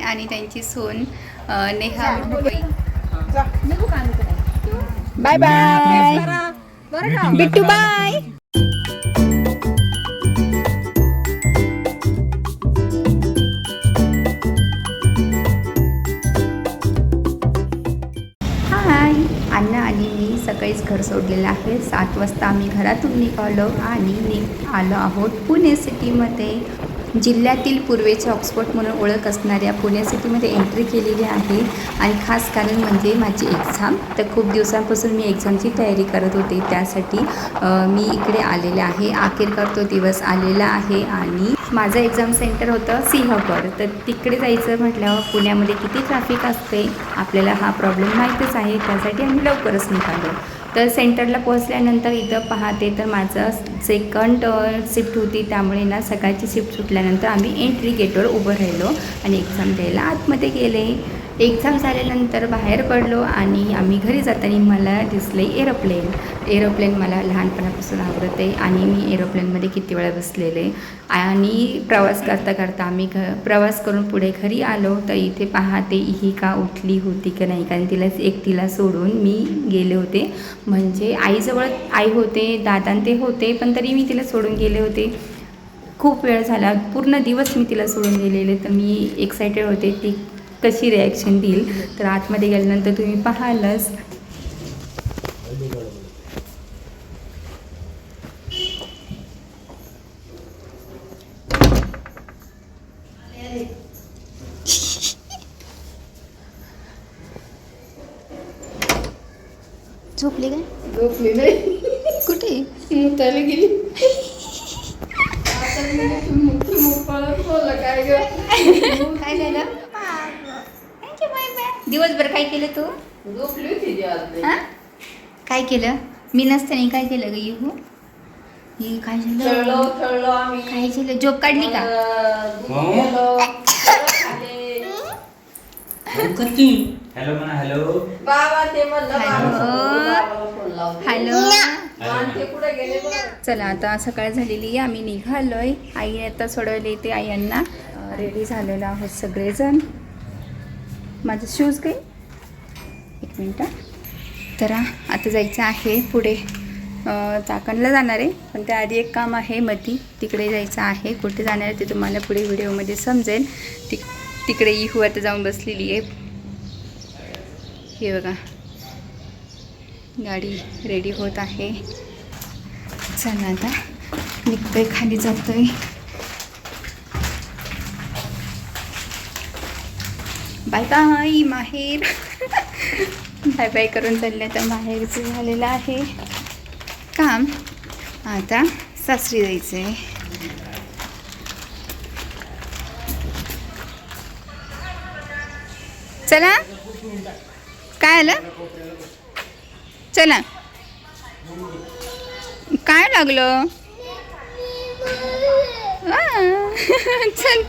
आणि त्यांची सून Neha. Bye bye Bittu bye. Hi, अण्णा आणि मी सकाळीच घर सोडलेलं आहे. 7 वाजता आम्ही घरातून निघालो आणि आलो आहोत पुणे सिटीमध्ये. जिल्ह्यातील पूर्वेच्या ऑक्सफोर्ड म्हणून ओळख असणाऱ्या पुणे सिटीमध्ये एंट्री केलेली आहे. आणि खास कारण म्हणजे माझी एक्झाम. तर खूप दिवसांपासून मी एक्झामची तयारी करत होते, त्यासाठी मी इकडे आलेले आहे. अखेरकार तो दिवस आलेला आहे आणि माझं एक्झाम सेंटर होतं सिंहगड. तर तिकडे जायचं म्हटल्यावर पुण्यामध्ये किती ट्रॅफिक असते आपल्याला हा प्रॉब्लेम माहीतच आहे. त्यासाठी आम्ही लवकरच निघालो. तर सेंटरला पोहोचल्यानंतर इथं पाहते तर माझं सेकंड शिफ्ट होती, त्यामुळे ना सकाळची शिफ्ट सुटल्यानंतर आम्ही एंट्री गेटवर उभं राहिलो आणि एक्झाम द्यायला आतमध्ये गेले. एक्झाम झाल्यानंतर बाहेर पडलो आणि आम्ही घरी जाताना मला दिसले एरोप्लेन मला लहानपणापासून आवडते आणि मी एरोप्लेनमध्ये किती वेळा बसलेले. आणि प्रवास करता आम्ही प्रवास करून पुढे घरी आलो. तर इथे पाहते ही का उठली होती का नाही, कारण तिला सोडून मी गेले होते. म्हणजे आईजवळ आई होते, दादा ते होते, पण तरी मी तिला सोडून गेले होते. खूप वेळ झाला, पूर्ण दिवस मी तिला सोडून गेलेले. तर मी एक्सायटेड होते ती कशी रिॲक्शन देईल. तर आतमध्ये गेल्यानंतर तुम्ही पाहालच. झोपली काय? झोपली नाही. कुठे मुताला गेली. काय झालं? दिवसभर काय केलं तू? झोपली होती. हां, काय केलं? मी नसताना काय केलं ग येऊ? हे काय झालं? खेळलो आम्ही. काय झालं? झोप काढली का? हॅलो म्हणा. हॅलो बाबा ते म्हणलं हॅलो. ते कुठे गेले बघ. चला आता सकाळ झालेली आहे, आम्ही निघालोय. आई आता सोडवायला येते. आई यांना रेडी झालेलो आहोत सगळेजण. माझं शूज काही 1 मिनटं. तर आता जायचं आहे पुढे, चाकणला जाणार आहे. पण त्याआधी एक काम आहे मधी, तिकडे जायचं आहे. कुठे जाणार आहे ते तुम्हाला पुढे व्हिडिओमध्ये समजेल. तिकडे इहू आता जाऊन बसलेली आहे. हे बघा गाडी रेडी होत आहे. चला आता निघतोय, खाली जातोय. बाय बाय माहेर. बाय बाय करून चालले. तर माहेरचं झालेलं आहे काम. आता सासरी जायचं आहे. चला, काय आलं? चला, काय लागलं? चल.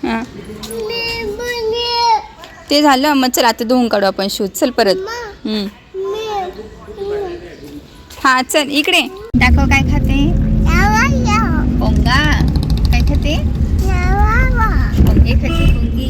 हां, ते झालं. मग चल आता धुवून काढू आपण शूज. चल परत. हां चल इकडे दाखव. काय खाते? पोंगा. काय खाते? पोंगे खाते. पोंगी.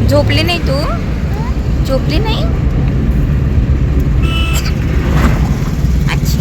झोपली नाही तू? झोपली नाही? अच्छा.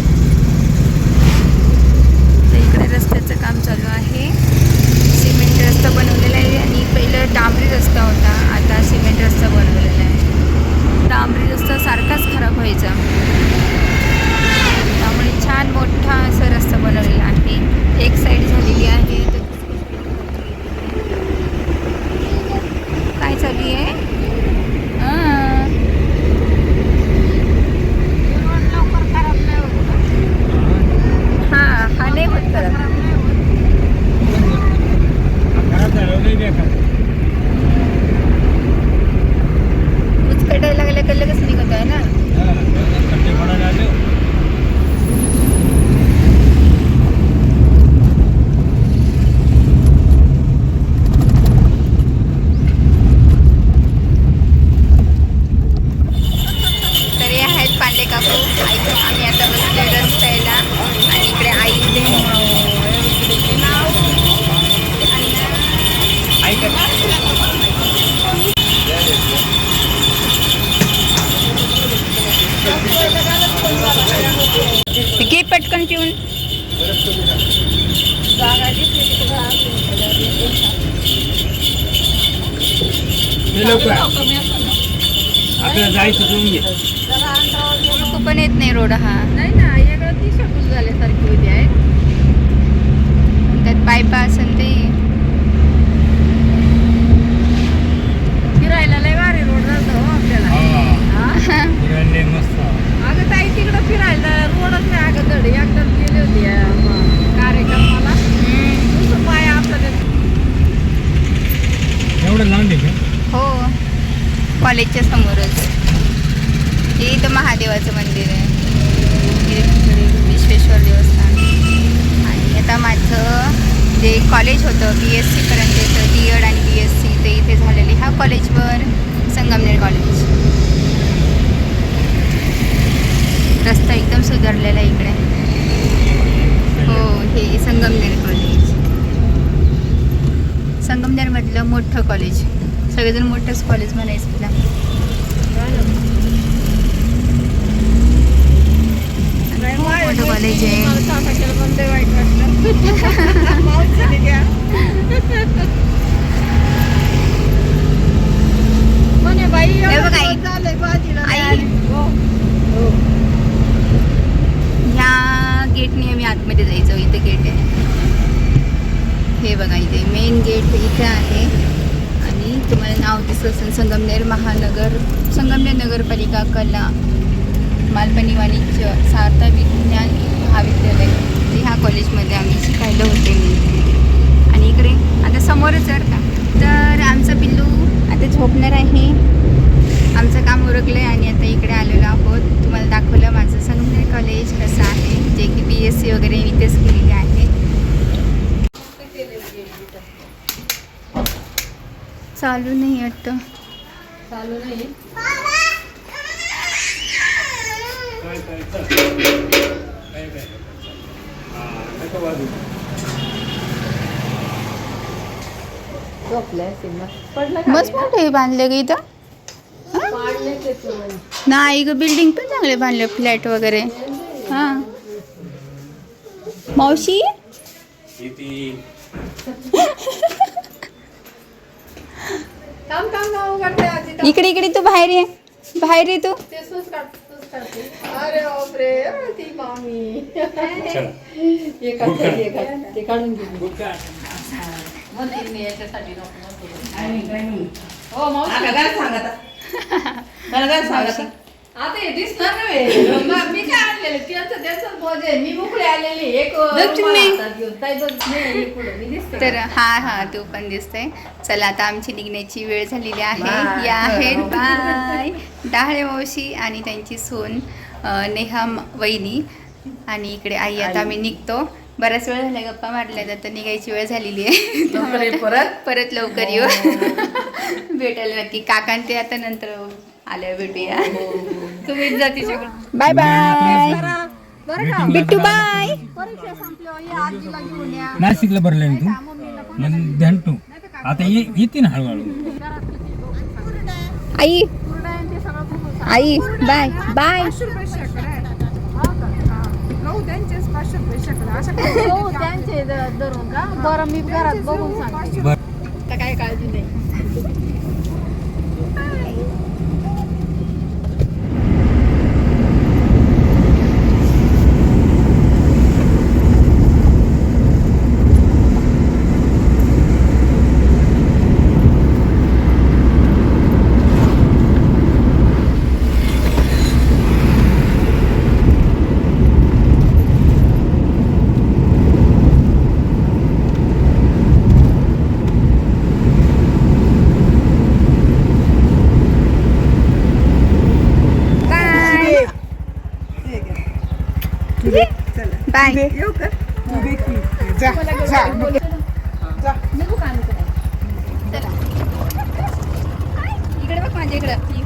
लवकर आपल्याला जायचं तुम्ही घे. जरा अंतरावर गेलो. खूप पण येत नाही रोड हा. नाही ना वेगळं ती शकून झाल्यासारखी होती आहे. त्यात पायपा असेल ते. फिरायला लय भारी रोड जातो हो आपल्याला. हा? फिरायला मस्त. अगं ताई तिकडं फिरायला रोडच नाही अगं धड एकदाच गेली होती कार्यक्रमाला. नुसतं पाय आपलं ते एवढं लांब आहे का? हो, कॉलेजच्या समोरच. हे इथं महादेवाचं मंदिर आहे, विश्वेश्वर देवस्थान. आणि आता माझं जे कॉलेज होतं BSc पर्यंतचं DED आणि BSc ते इथे झालेले. ह्या कॉलेजवर संगमनेर कॉलेज. रस्ता एकदम सुधारलेला आहे इकडे. हो, हे संगमनेर कॉलेज. संगमनेरमधलं मोठं कॉलेज. सगळेजण मोठंच कॉलेज म्हणायचं तिला. मोठं कॉलेज आहे. वाईट वाटलं. मावशीने घ्या. म्हणे बाई हे बघ आई. झालंय भाजीला आई. नाही आली. हो. हो. ह्या गेटने आम्ही आतमध्ये जायचो. इथे गेट आहे. हे बघा इथे मेन गेट इथे आहे. आणि तुम्हाला नाव दिसत असेल संगमनेर महानगर, संगमनेर नगरपालिका कला मालपणी वाणिज्य सार्थ विज्ञान महाविद्यालय. ते ह्या कॉलेजमध्ये आम्ही शिकायला होते मी. आणि इकडे आता समोरच जर का तर आमचं पिल्लू आता झोपणार आहे. आमचं काम उरकलं आहे आणि आता इकडे आलेलो आहोत. तुम्हाला दाखवलं माझं संगमनेर कॉलेज कसं आहे, जे की BSc वगैरे इथेच केलेली आहे. चालू नाही वाटतं. चालू नाही. झोपल्या असेल ना. पडलं का मस्त मोठं हे बांधलं ग इथं. पाडले त्याचं म्हणे. नाही ग, बिल्डिंग पण चांगले बांधले, फ्लॅट वगैरे. हां मावशी काम काम काम करते आजी काम. इकडे इकडे तू बाहेर ये, बाहेर ये तू. ते सूस काढते. अरे बापरे ती मामी. हे काढते, हे काढते. ते काढून घे. म्हणते मी याच्यासाठी नको. हो मावशी. आता हे दिसणार नाही. मग मी काय आणलेलं त्याच भोजन मी मोकळे आलेली एक लक्ष्मी. मी दिसते. तर हा तू पण दिसते. चला आता आमची निघण्याची वेळ झालेली आहे. Bye. या आहेत बाय डाळे मावशी आणि त्यांची सून नेहा वहिनी. आणि इकडे आई. आता आम्ही निघतो. बराच वेळ झाला गप्पा मारल्या, तर निघायची वेळ झालेली आहे. परत लवकर येऊ. भेटायला नक्की. काकां ते आता नंतर आल्यावर भेटूया. तुम्हीच जा तिच्याकडून. Bye bye Bittu bye. परीक्षा संपल्यावर या आजीला घेऊन या. नाशिकला भरलं तू मग ध्यान तू आता येते ना हळूहळू. आई आई बाय बाय. हो त्यांचे धरून का. बरं मी घरात बघून सांगते. बरं. तर काय काळजी नाही. बाय. इकडे बघ माझ्या इकडं.